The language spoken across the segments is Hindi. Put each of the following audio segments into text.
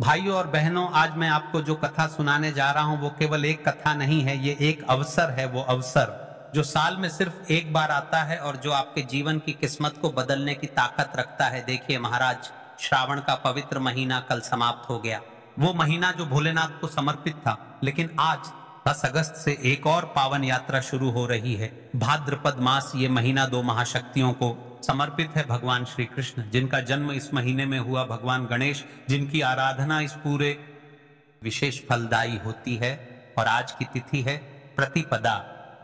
भाइयों और बहनों, आज मैं आपको जो कथा सुनाने जा रहा हूं वो केवल एक कथा नहीं है, ये एक अवसर है। वो अवसर जो साल में सिर्फ एक बार आता है और जो आपके जीवन की किस्मत को बदलने की ताकत रखता है। देखिए महाराज, श्रावण का पवित्र महीना कल समाप्त हो गया। वो महीना जो भोलेनाथ को समर्पित था, लेकिन आज 10 अगस्त से एक और पावन यात्रा शुरू हो रही है। भाद्रपद मास, ये महीना दो महाशक्तियों को समर्पित है। भगवान श्री कृष्ण, जिनका जन्म इस महीने में हुआ, भगवान गणेश, जिनकी आराधना इस पूरे विशेष फलदायी होती है। और आज की तिथि है प्रतिपदा,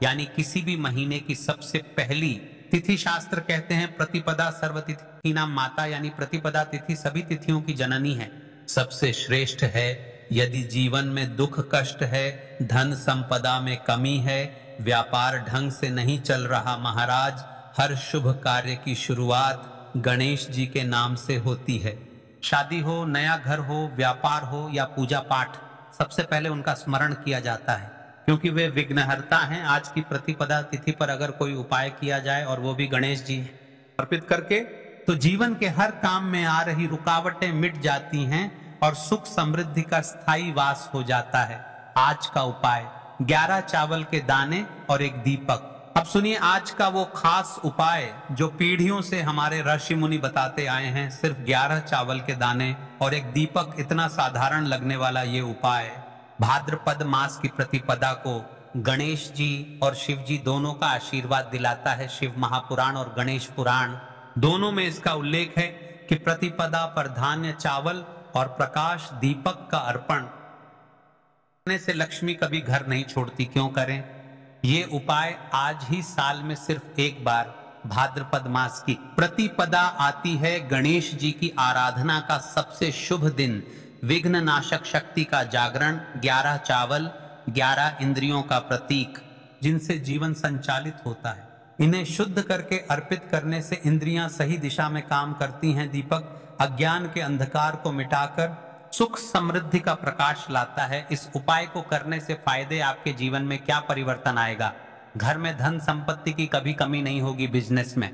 यानी किसी भी महीने की सबसे पहली तिथि। शास्त्र कहते हैं प्रतिपदा सर्वतिथि नाम माता, यानी प्रतिपदा तिथि सभी तिथियों की जननी है, सबसे श्रेष्ठ है। यदि जीवन में दुख कष्ट है, धन संपदा में कमी है, व्यापार ढंग से नहीं चल रहा महाराज, हर शुभ कार्य की शुरुआत गणेश जी के नाम से होती है। शादी हो, नया घर हो, व्यापार हो या पूजा पाठ, सबसे पहले उनका स्मरण किया जाता है, क्योंकि वे विघ्नहर्ता हैं। आज की प्रतिपदा तिथि पर अगर कोई उपाय किया जाए और वो भी गणेश जी अर्पित करके, तो जीवन के हर काम में आ रही रुकावटें मिट जाती हैं और सुख समृद्धि का स्थायी वास हो जाता है। आज का उपाय 11 चावल के दाने और एक दीपक। अब सुनिए आज का वो खास उपाय जो पीढ़ियों से हमारे ऋषि मुनि बताते आए हैं। सिर्फ 11 चावल के दाने और एक दीपक, इतना साधारण लगने वाला ये उपाय भाद्रपद मास की प्रतिपदा को गणेश जी और शिव जी दोनों का आशीर्वाद दिलाता है। शिव महापुराण और गणेश पुराण दोनों में इसका उल्लेख है कि प्रतिपदा पर धान्य चावल और प्रकाश दीपक का अर्पण करने से लक्ष्मी कभी घर नहीं छोड़ती। क्यों करें ये उपाय? आज ही साल में सिर्फ एक बार भाद्रपद मास की प्रतिपदा आती है, गणेश जी की आराधना का सबसे शुभ दिन, विघ्न नाशक शक्ति का जागरण, 11 चावल, 11 इंद्रियों का प्रतीक जिनसे जीवन संचालित होता है। इन्हें शुद्ध करके अर्पित करने से इंद्रियां सही दिशा में काम करती हैं। दीपक अज्ञान के अंधकार को मिटाकर सुख समृद्धि का प्रकाश लाता है। इस उपाय को करने से फायदे, आपके जीवन में क्या परिवर्तन आएगा? घर में धन संपत्ति की कभी कमी नहीं होगी, बिजनेस में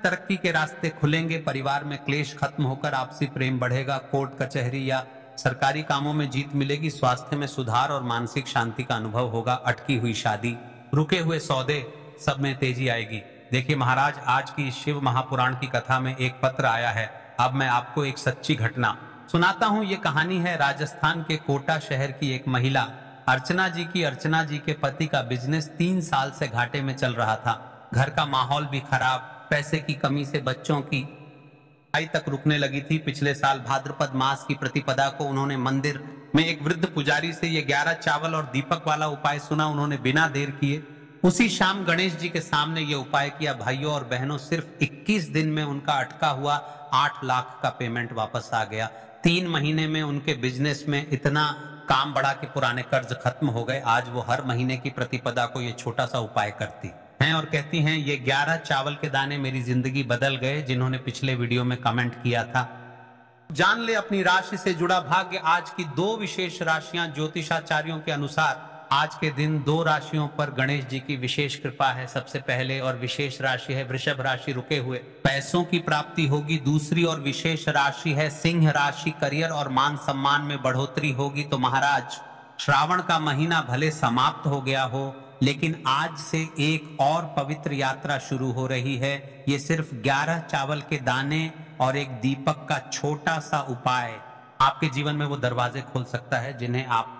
तरक्की के रास्ते खुलेंगे, परिवार में क्लेश खत्म होकर आपसी प्रेम बढ़ेगा, कोर्ट कचहरी या सरकारी कामों में जीत मिलेगी, स्वास्थ्य में सुधार और मानसिक शांति का अनुभव होगा, अटकी हुई शादी, रुके हुए सौदे, सब में तेजी आएगी। देखिए महाराज, आज की शिव महापुराण की कथा में एक पत्र आया है। अब मैं आपको एक सच्ची घटना सुनाता हूं। ये कहानी है राजस्थान के कोटा शहर की एक महिला अर्चना जी की। अर्चना जी के पति का बिजनेस 3 साल से घाटे में चल रहा था। घर का माहौल भी खराब, पैसे की कमी से बच्चों की पढ़ाई तक रुकने लगी थी। पिछले साल भाद्रपद मास की प्रतिपदा को उन्होंने मंदिर में एक वृद्ध पुजारी से ये 11 चावल और दीपक वाला उपाय सुना। उन्होंने बिना देर किए उसी शाम गणेश जी के सामने ये उपाय किया। भाइयों और बहनों, सिर्फ 21 दिन में उनका अटका हुआ 8 लाख का पेमेंट वापस आ गया। 3 महीने में उनके बिजनेस में इतना काम बढ़ा कि पुराने कर्ज खत्म हो गए। आज वो हर महीने की प्रतिपदा को ये छोटा सा उपाय करती हैं और कहती हैं, ये 11 चावल के दाने मेरी जिंदगी बदल गए। जिन्होंने पिछले वीडियो में कमेंट किया था, जान ले अपनी राशि से जुड़ा भाग्य। आज की 2 विशेष राशियां ज्योतिषाचार्यों के अनुसार आज के दिन 2 राशियों पर गणेश जी की विशेष कृपा है। सबसे पहले और विशेष राशि है वृषभ राशि, रुके हुए पैसों की प्राप्ति होगी। दूसरी और विशेष राशि है सिंह राशि, करियर और मान सम्मान में बढ़ोतरी होगी। तो महाराज, श्रावण का महीना भले समाप्त हो गया हो, लेकिन आज से एक और पवित्र यात्रा शुरू हो रही है। ये सिर्फ 11 चावल के दाने और एक दीपक का छोटा सा उपाय आपके जीवन में वो दरवाजे खोल सकता है जिन्हें आप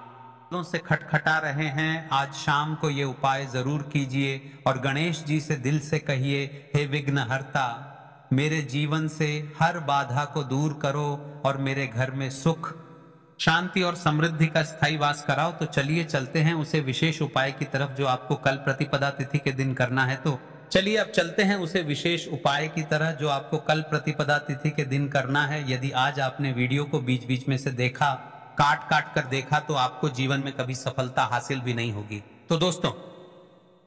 से खटखटा रहे हैं। आज शाम को ये उपाय जरूर कीजिए और गणेश जी से दिल से कहिए, हे विघ्नहर्ता, मेरे जीवन से हर बाधा को दूर करो और मेरे घर में सुख शांति और समृद्धि का स्थायी वास कराओ। तो चलिए चलते हैं उसे विशेष उपाय की तरफ जो आपको कल प्रतिपदा तिथि के दिन करना है। तो चलिए अब चलते हैं उसे विशेष उपाय की तरह जो आपको कल प्रतिपदा तिथि के दिन करना है। यदि आज आपने वीडियो को बीच बीच में से देखा, काट काट कर देखा, तो आपको जीवन में कभी सफलता हासिल भी नहीं होगी। तो दोस्तों,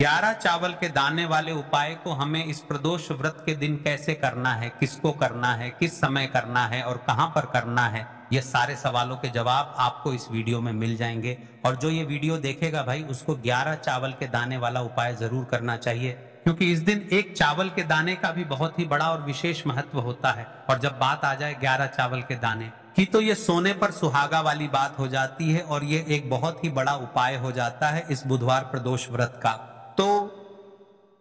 11 चावल के दाने वाले उपाय को हमें इस प्रदोष व्रत के दिन कैसे करना है, किसको करना है, किस समय करना है और कहां पर करना है, ये सारे सवालों के जवाब आपको इस वीडियो में मिल जाएंगे। और जो ये वीडियो देखेगा भाई, उसको 11 चावल के दाने वाला उपाय जरूर करना चाहिए, क्योंकि इस दिन एक चावल के दाने का भी बहुत ही बड़ा और विशेष महत्व होता है। और जब बात आ जाए 11 चावल के दाने, कि तो ये सोने पर सुहागा वाली बात हो जाती है और ये एक बहुत ही बड़ा उपाय हो जाता है इस बुधवार प्रदोष व्रत का। तो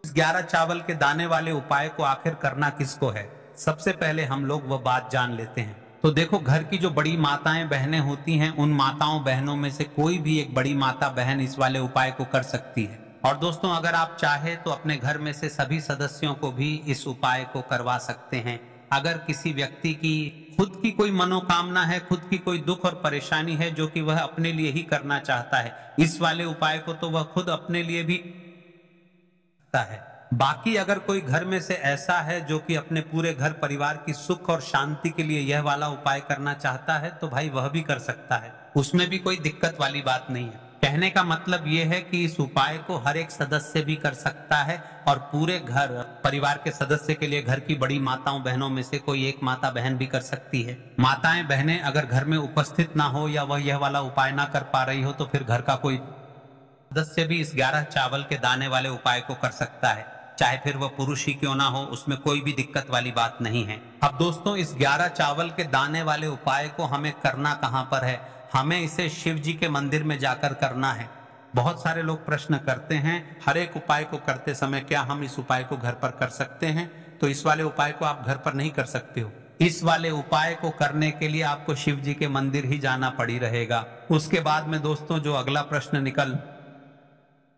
इस 11 चावल के दाने वाले उपाय को आखिर करना किसको है, सबसे पहले हम लोग वह बात जान लेते हैं। तो देखो, घर की जो बड़ी माताएं बहनें होती हैं, उन माताओं बहनों में से कोई भी एक बड़ी माता बहन इस वाले उपाय को कर सकती है। और दोस्तों, अगर आप चाहे तो अपने घर में से सभी सदस्यों को भी इस उपाय को करवा सकते हैं। अगर किसी व्यक्ति की खुद की कोई मनोकामना है, खुद की कोई दुख और परेशानी है जो कि वह अपने लिए ही करना चाहता है, इस वाले उपाय को तो वह खुद अपने लिए भी करता है। बाकी अगर कोई घर में से ऐसा है जो कि अपने पूरे घर परिवार की सुख और शांति के लिए यह वाला उपाय करना चाहता है, तो भाई वह भी कर सकता है, उसमें भी कोई दिक्कत वाली बात नहीं है। कहने का मतलब यह है कि इस उपाय को हर एक सदस्य भी कर सकता है और पूरे घर परिवार के सदस्य के लिए घर की बड़ी माताओं बहनों में से कोई एक माता बहन भी कर सकती है। माताएं बहनें अगर घर में उपस्थित ना हो या वह यह वाला उपाय ना कर पा रही हो, तो फिर घर का कोई सदस्य भी इस 11 चावल के दाने वाले उपाय को कर सकता है, चाहे फिर वह पुरुष ही क्यों ना हो, उसमें कोई भी दिक्कत वाली बात नहीं है। अब दोस्तों, इस 11 चावल के दाने वाले उपाय को हमें करना कहां पर है? हमें इसे शिव जी के मंदिर में जाकर करना है। बहुत सारे लोग प्रश्न करते हैं, हर एक उपाय को करते समय क्या हम इस उपाय को घर पर कर सकते हैं? तो इस वाले उपाय को आप घर पर नहीं कर सकते हो। इस वाले उपाय को करने के लिए आपको शिव जी के मंदिर ही जाना पड़ी रहेगा। उसके बाद में दोस्तों, जो अगला प्रश्न निकल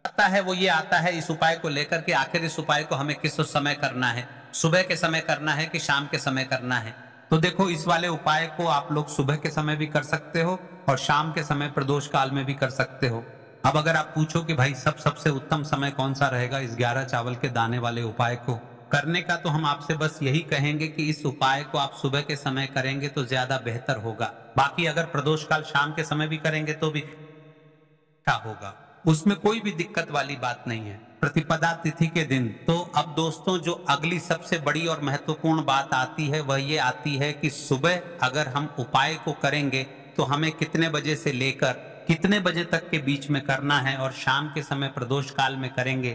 आता है वो ये आता है इस उपाय को लेकर के, आखिर इस उपाय को हमें किस समय करना है? सुबह के समय करना है कि शाम के समय करना है? तो देखो, इस वाले उपाय को आप लोग सुबह के समय भी कर सकते हो और शाम के समय प्रदोष काल में भी कर सकते हो। अब अगर आप पूछो कि भाई सबसे उत्तम समय कौन सा रहेगा इस 11 चावल के दाने वाले उपाय को करने का, तो हम आपसे बस यही कहेंगे कि इस उपाय को आप सुबह के समय करेंगे तो ज्यादा बेहतर होगा। बाकी अगर प्रदोष काल शाम के समय भी करेंगे तो भी अच्छा होगा, उसमें कोई भी दिक्कत वाली बात नहीं है। प्रतिपदा तिथि के दिन तो अब दोस्तों, जो अगली सबसे बड़ी और महत्वपूर्ण बात आती है वह ये आती है कि सुबह अगर हम उपाय को करेंगे तो हमें कितने बजे से लेकर कितने बजे तक के बीच में करना है, और शाम के समय प्रदोष काल में करेंगे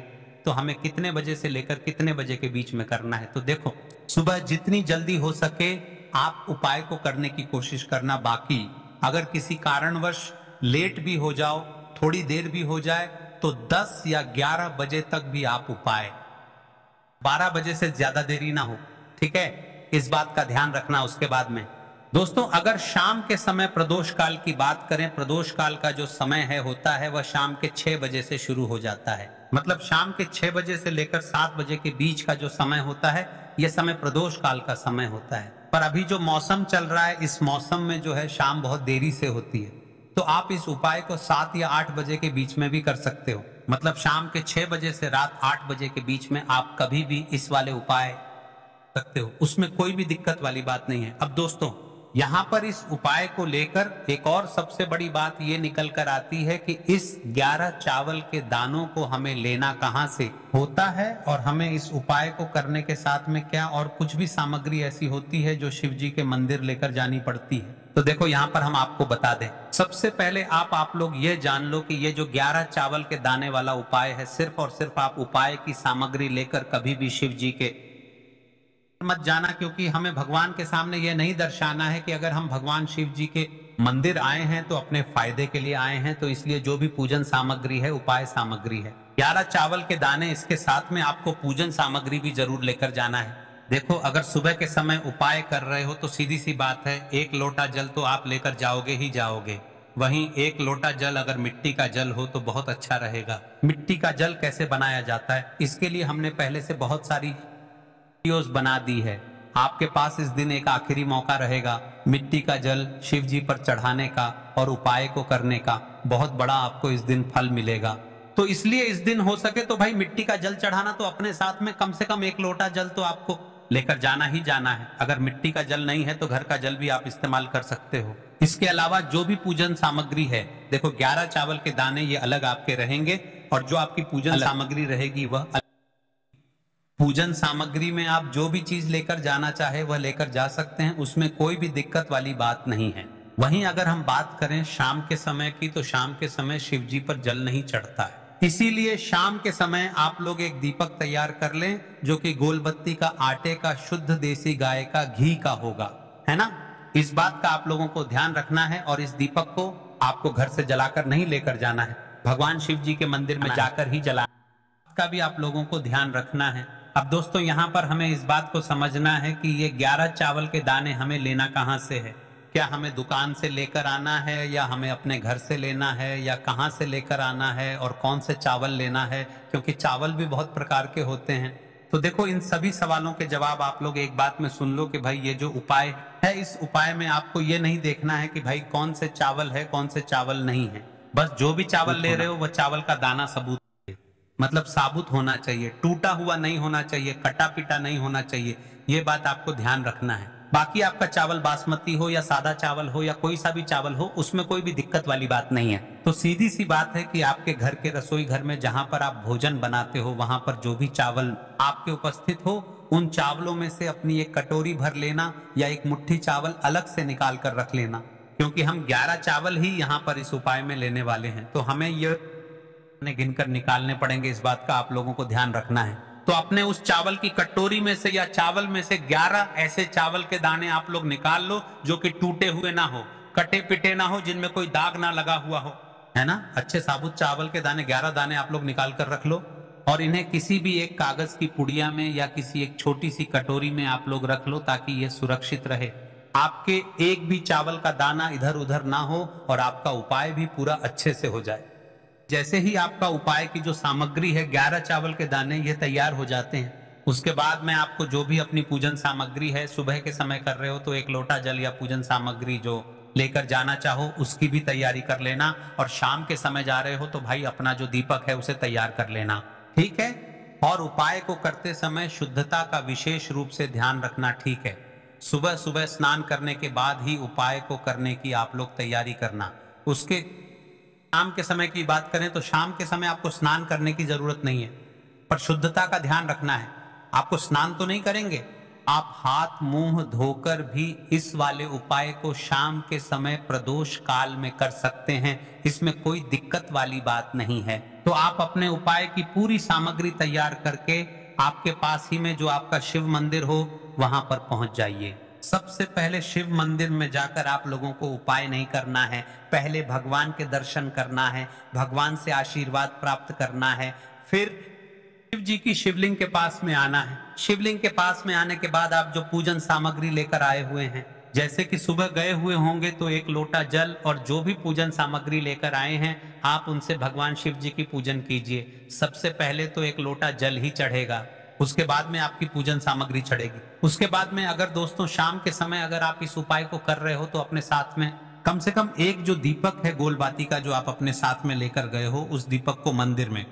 तो हमें कितने बजे से लेकर कितने बजे के बीच में करना है। तो देखो, सुबह जितनी जल्दी हो सके आप उपाय को करने की कोशिश करना। बाकी अगर किसी कारणवश लेट भी हो जाओ, थोड़ी देर भी हो जाए, तो 10 या 11 बजे तक भी आप उपाय, 12 बजे से ज्यादा देरी ना हो, ठीक है? इस बात का ध्यान रखना। उसके बाद में दोस्तों, अगर शाम के समय प्रदोष काल की बात करें, प्रदोष काल का जो समय है होता है वह शाम के 6 बजे से शुरू हो जाता है। मतलब शाम के 6 बजे से लेकर 7 बजे के बीच का जो समय होता है, यह समय प्रदोष काल का समय होता है। पर अभी जो मौसम चल रहा है, इस मौसम में जो है शाम बहुत देरी से होती है, तो आप इस उपाय को 7 या 8 बजे के बीच में भी कर सकते हो। मतलब शाम के 6 बजे से रात 8 बजे के बीच में आप कभी भी इस वाले उपाय सकते हो, उसमें कोई भी दिक्कत वाली बात नहीं है। अब दोस्तों, यहां पर इस उपाय को लेकर एक और सबसे बड़ी बात ये निकल कर आती है कि इस 11 चावल के दानों को हमें लेना कहां से होता है, और हमें इस उपाय को करने के साथ में क्या और कुछ भी सामग्री ऐसी होती है जो शिव जी के मंदिर लेकर जानी पड़ती है। तो देखो, यहाँ पर हम आपको बता दें। सबसे पहले आप लोग ये जान लो कि ये जो 11 चावल के दाने वाला उपाय है, सिर्फ और सिर्फ आप उपाय की सामग्री लेकर कभी भी शिव जी के मत जाना, क्योंकि हमें भगवान के सामने यह नहीं दर्शाना है कि अगर हम भगवान शिव जी के मंदिर आए हैं तो अपने फायदे के लिए आए हैं। तो इसलिए जो भी पूजन सामग्री है, उपाय सामग्री है, 11 चावल के दाने, इसके साथ में आपको पूजन सामग्री भी जरूर लेकर जाना है। देखो, अगर सुबह के समय उपाय कर रहे हो तो सीधी सी बात है, 1 लोटा जल तो आप लेकर जाओगे ही जाओगे। वहीं 1 लोटा जल अगर मिट्टी का जल हो तो बहुत अच्छा रहेगा। मिट्टी का जल कैसे बनाया जाता है, इसके लिए हमने पहले से बहुत सारी वीडियोस बना दी है। आपके पास इस दिन एक आखिरी मौका रहेगा मिट्टी का जल शिव जी पर चढ़ाने का और उपाय को करने का। बहुत बड़ा आपको इस दिन फल मिलेगा। तो इसलिए इस दिन हो सके तो भाई मिट्टी का जल चढ़ाना तो अपने साथ में कम से कम 1 लोटा जल तो आपको लेकर जाना ही जाना है। अगर मिट्टी का जल नहीं है तो घर का जल भी आप इस्तेमाल कर सकते हो। इसके अलावा जो भी पूजन सामग्री है, देखो 11 चावल के दाने ये अलग आपके रहेंगे, और जो आपकी पूजन सामग्री रहेगी वह अलग। पूजन सामग्री में आप जो भी चीज लेकर जाना चाहे वह लेकर जा सकते हैं, उसमें कोई भी दिक्कत वाली बात नहीं है। वहीं अगर हम बात करें शाम के समय की, तो शाम के समय शिव जी पर जल नहीं चढ़ता है। इसीलिए शाम के समय आप लोग एक दीपक तैयार कर लें जो कि गोलबत्ती का, आटे का, शुद्ध देसी गाय का घी का होगा, है ना। इस बात का आप लोगों को ध्यान रखना है और इस दीपक को आपको घर से जलाकर नहीं लेकर जाना है, भगवान शिव जी के मंदिर में जाकर ही जलाना का भी आप लोगों को ध्यान रखना है। अब दोस्तों यहाँ पर हमें इस बात को समझना है कि ये 11 चावल के दाने हमें लेना कहाँ से है। क्या हमें दुकान से लेकर आना है या हमें अपने घर से लेना है या कहाँ से लेकर आना है और कौन से चावल लेना है, क्योंकि चावल भी बहुत प्रकार के होते हैं। तो देखो इन सभी सवालों के जवाब आप लोग एक बात में सुन लो कि भाई ये जो उपाय है, इस उपाय में आपको ये नहीं देखना है कि भाई कौन से चावल है कौन से चावल नहीं है। बस जो भी चावल ले रहे हो वह चावल का दाना सबूत मतलब साबुत होना चाहिए, टूटा हुआ नहीं होना चाहिए, कटा पिटा नहीं होना चाहिए। ये बात आपको ध्यान रखना है। बाकी आपका चावल बासमती हो या सादा चावल हो या कोई सा भी चावल हो, उसमें कोई भी दिक्कत वाली बात नहीं है। तो सीधी सी बात है कि आपके घर के रसोई घर में जहां पर आप भोजन बनाते हो, वहां पर जो भी चावल आपके उपस्थित हो, उन चावलों में से अपनी एक कटोरी भर लेना या एक मुट्ठी चावल अलग से निकाल कर रख लेना, क्योंकि हम 11 चावल ही यहाँ पर इस उपाय में लेने वाले हैं। तो हमें ये गिनकर निकालने पड़ेंगे, इस बात का आप लोगों को ध्यान रखना है। तो अपने उस चावल की कटोरी में से या चावल में से 11 ऐसे चावल के दाने आप लोग निकाल लो जो कि टूटे हुए ना हो, कटे पिटे ना हो, जिनमें कोई दाग ना लगा हुआ हो, है ना। अच्छे साबुत चावल के दाने 11 दाने आप लोग निकाल कर रख लो और इन्हें किसी भी एक कागज की पुड़िया में या किसी एक छोटी सी कटोरी में आप लोग रख लो ताकि ये सुरक्षित रहे। आपके एक भी चावल का दाना इधर उधर ना हो और आपका उपाय भी पूरा अच्छे से हो जाए। जैसे ही आपका उपाय की जो सामग्री है 11 चावल के दाने ये तैयार हो जाते हैं, उसके बाद में आपको जो भी अपनी पूजन सामग्री है, सुबह के समय कर रहे हो तो 1 लोटा जल या पूजन सामग्री जो लेकर जाना चाहो उसकी भी तैयारी कर लेना, और शाम के समय जा रहे हो तो भाई अपना जो दीपक है उसे तैयार कर लेना, ठीक है। और उपाय को करते समय शुद्धता का विशेष रूप से ध्यान रखना, ठीक है। सुबह सुबह स्नान करने के बाद ही उपाय को करने की आप लोग तैयारी करना। उसके शाम के समय की बात करें तो शाम के समय आपको स्नान करने की जरूरत नहीं है, पर शुद्धता का ध्यान रखना है। आपको स्नान तो नहीं करेंगे, आप हाथ मुंह धोकर भी इस वाले उपाय को शाम के समय प्रदोष काल में कर सकते हैं, इसमें कोई दिक्कत वाली बात नहीं है। तो आप अपने उपाय की पूरी सामग्री तैयार करके आपके पास ही में जो आपका शिव मंदिर हो वहां पर पहुंच जाइए। सबसे पहले शिव मंदिर में जाकर आप लोगों को उपाय नहीं करना है, पहले भगवान के दर्शन करना है, भगवान से आशीर्वाद प्राप्त करना है, फिर शिव जी की शिवलिंग के पास में आना है। शिवलिंग के पास में आने के बाद आप जो पूजन सामग्री लेकर आए हुए हैं, जैसे कि सुबह गए हुए होंगे तो 1 लोटा जल और जो भी पूजन सामग्री लेकर आए हैं आप उनसे भगवान शिव जी की पूजन कीजिए। सबसे पहले तो 1 लोटा जल ही चढ़ेगा, उसके बाद में आपकी पूजन सामग्री चढ़ेगी। उसके बाद में अगर दोस्तों शाम के समय अगर आप इस उपाय को कर रहे हो तो अपने साथ में कम से कम एक जो दीपक है गोलबाती का जो आप अपने साथ में लेकर गए हो, उस दीपक को मंदिर में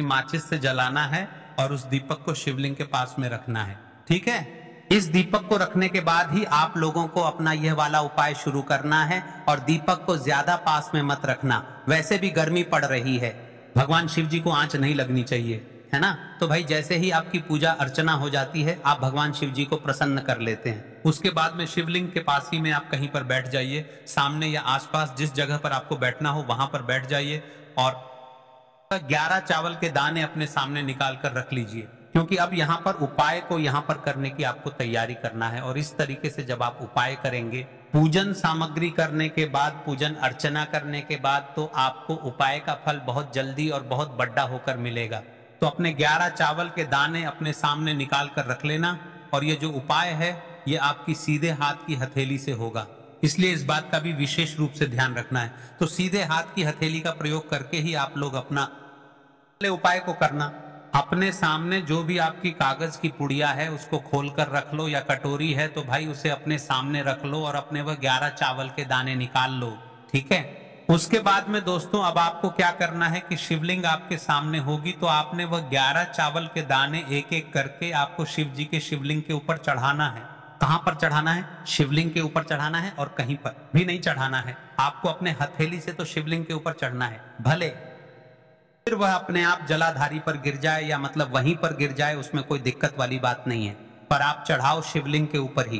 माचिस से जलाना है और उस दीपक को शिवलिंग के पास में रखना है, ठीक है। इस दीपक को रखने के बाद ही आप लोगों को अपना यह वाला उपाय शुरू करना है और दीपक को ज्यादा पास में मत रखना। वैसे भी गर्मी पड़ रही है, भगवान शिव जी को आंच नहीं लगनी चाहिए, है ना। तो भाई जैसे ही आपकी पूजा अर्चना हो जाती है आप भगवान शिव जी को प्रसन्न कर लेते हैं। उसके बाद में शिवलिंग के पास ही में आप कहीं पर बैठ जाइए, सामने या आसपास जिस जगह पर आपको बैठना हो वहां पर बैठ जाइए और 11 चावल के दाने अपने सामने निकाल कर रख लीजिए, क्योंकि अब यहाँ पर उपाय को यहाँ पर करने की आपको तैयारी करना है। और इस तरीके से जब आप उपाय करेंगे, पूजन सामग्री करने के बाद, पूजन अर्चना करने के बाद, तो आपको उपाय का फल बहुत जल्दी और बहुत बड़ा होकर मिलेगा। तो अपने 11 चावल के दाने अपने सामने निकाल कर रख लेना और ये जो उपाय है ये आपकी सीधे हाथ की हथेली से होगा, इसलिए इस बात का भी विशेष रूप से ध्यान रखना है। तो सीधे हाथ की हथेली का प्रयोग करके ही आप लोग अपना उपाय को करना। अपने सामने जो भी आपकी कागज की पुड़िया है उसको खोल कर रख लो, या कटोरी है तो भाई उसे अपने सामने रख लो और अपने वह 11 चावल के दाने निकाल लो, ठीक है। उसके बाद में दोस्तों अब आपको क्या करना है कि शिवलिंग आपके सामने होगी तो आपने वह 11 चावल के दाने एक एक करके आपको शिव जी के शिवलिंग के ऊपर चढ़ाना है। कहां पर चढ़ाना है? शिवलिंग के ऊपर चढ़ाना है और कहीं पर भी नहीं चढ़ाना है। आपको अपने हथेली से तो शिवलिंग के ऊपर चढ़ना है, भले फिर वह अपने आप जलाधारी पर गिर जाए या मतलब वहीं पर गिर जाए, उसमें कोई दिक्कत वाली बात नहीं है, पर आप चढ़ाओ शिवलिंग के ऊपर ही।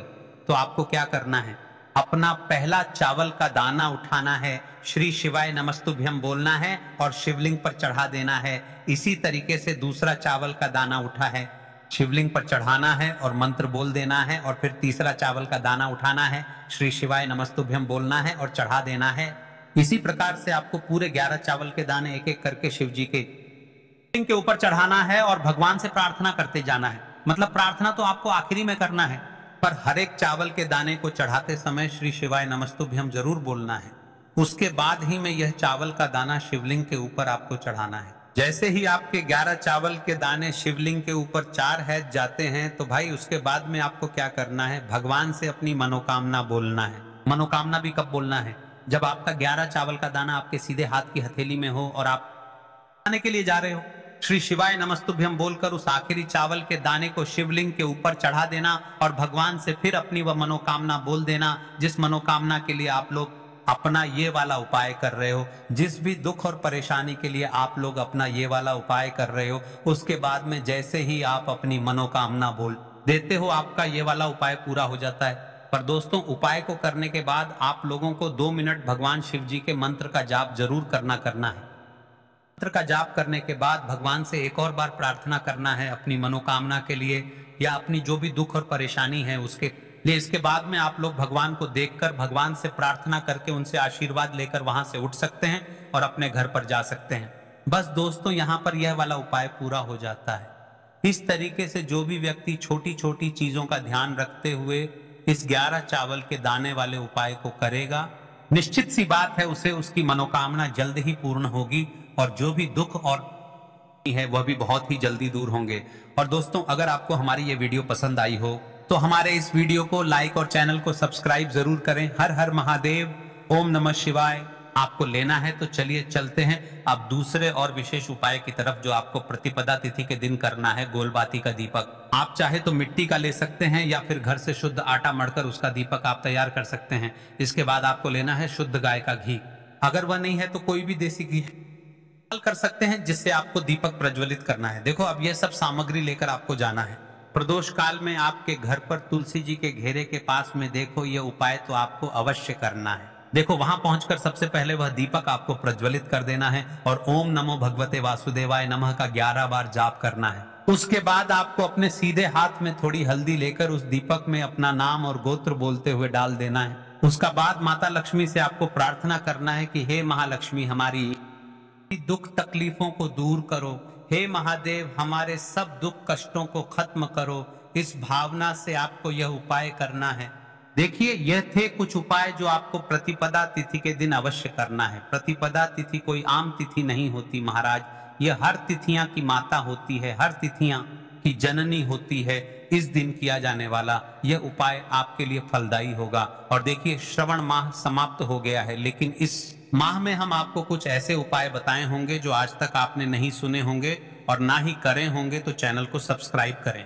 तो आपको क्या करना है, अपना पहला चावल का दाना उठाना है, श्री शिवाय नमस्तुभ्यम बोलना है और शिवलिंग पर चढ़ा देना है। इसी तरीके से दूसरा चावल का दाना उठा है, शिवलिंग पर चढ़ाना है और मंत्र बोल देना है, और फिर तीसरा चावल का दाना उठाना है, श्री शिवाय नमस्तुभ्यम बोलना है और चढ़ा देना है। इसी प्रकार से आपको पूरे 11 चावल के दाने एक एक करके शिव जी के ऊपर चढ़ाना है और भगवान से प्रार्थना करते जाना है। मतलब प्रार्थना तो आपको आखिरी में करना है, पर हर एक चावल के दाने को चढ़ाते समय श्री शिवाय नमस्तुभ्यम जरूर बोलना है। उसके बाद ही में यह चावल का दाना शिवलिंग के ऊपर आपको चढ़ाना है। जैसे ही आपके 11 चावल के दाने शिवलिंग के ऊपर 4 हैज जाते हैं, तो भाई उसके बाद में आपको क्या करना है, भगवान से अपनी मनोकामना बोलना है। मनोकामना भी कब बोलना है, जब आपका 11 चावल का दाना आपके सीधे हाथ की हथेली में हो और आप खाने के लिए जा रहे हो। श्री शिवाय नमस्तुभ्यम बोलकर उस आखिरी चावल के दाने को शिवलिंग के ऊपर चढ़ा देना और भगवान से फिर अपनी वह मनोकामना बोल देना, जिस मनोकामना के लिए आप लोग अपना ये वाला उपाय कर रहे हो। जिस भी दुख और परेशानी के लिए आप लोग अपना ये वाला उपाय कर रहे हो, उसके बाद में जैसे ही आप अपनी मनोकामना बोल देते हो, आपका ये वाला उपाय पूरा हो जाता है। पर दोस्तों, उपाय को करने के बाद आप लोगों को 2 मिनट भगवान शिव जी के मंत्र का जाप जरूर करना है। मंत्र का जाप करने के बाद भगवान से एक और बार प्रार्थना करना है अपनी मनोकामना के लिए, या अपनी जो भी दुख और परेशानी है उसके लिए। इसके बाद में आप लोग भगवान को देखकर, भगवान से प्रार्थना करके, उनसे आशीर्वाद लेकर वहां से उठ सकते हैं और अपने घर पर जा सकते हैं। बस दोस्तों, यहाँ पर यह वाला उपाय पूरा हो जाता है। इस तरीके से जो भी व्यक्ति छोटी छोटी चीजों का ध्यान रखते हुए इस 11 चावल के दाने वाले उपाय को करेगा, निश्चित सी बात है उसे उसकी मनोकामना जल्द ही पूर्ण होगी और जो भी दुख और है वह भी बहुत ही जल्दी दूर होंगे। और दोस्तों, अगर आपको हमारी ये वीडियो पसंद आई हो तो हमारे इस वीडियो को लाइक और चैनल को सब्सक्राइब जरूर करें। हर हर महादेव, ओम नमः शिवाय आपको लेना है तो चलिए चलते हैं अब दूसरे और विशेष उपाय की तरफ, जो आपको प्रतिपदा तिथि के दिन करना है। गोलबाती का दीपक आप चाहे तो मिट्टी का ले सकते हैं या फिर घर से शुद्ध आटा मढ़कर उसका दीपक आप तैयार कर सकते हैं। इसके बाद आपको लेना है शुद्ध गाय का घी। अगर वह नहीं है तो कोई भी देसी घी कर सकते हैं, जिससे आपको दीपक प्रज्वलित करना है। देखो, अब यह सब सामग्री लेकर आपको जाना है। प्रदोष काल में आपके घर पर तुलसी जी के घेरे के पास में देखो, यह उपाय तो आपको अवश्य करना है। देखो, वहां पहुंचकर सबसे पहले वह दीपक आपको प्रज्वलित कर देना है और ओम नमो भगवते वासुदेवाय नमः का 11 बार जाप करना है। उसके बाद आपको अपने सीधे हाथ में थोड़ी हल्दी लेकर उस दीपक में अपना नाम और गोत्र बोलते हुए डाल देना है। उसका बाद माता लक्ष्मी से आपको प्रार्थना करना है कि हे महालक्ष्मी, हमारी दुख तकलीफों को दूर करो। हे महादेव, हमारे सब दुख कष्टों को खत्म करो। इस भावना से आपको यह उपाय करना है। देखिए, यह थे कुछ उपाय जो आपको प्रतिपदा तिथि के दिन अवश्य करना है। प्रतिपदा तिथि कोई आम तिथि नहीं होती महाराज, यह हर तिथियां की माता होती है, हर तिथियां की जननी होती है। इस दिन किया जाने वाला यह उपाय आपके लिए फलदायी होगा। और देखिए, श्रवण माह समाप्त हो गया है, लेकिन इस माह में हम आपको कुछ ऐसे उपाय बताए होंगे जो आज तक आपने नहीं सुने होंगे और ना ही करे होंगे, तो चैनल को सब्सक्राइब करें।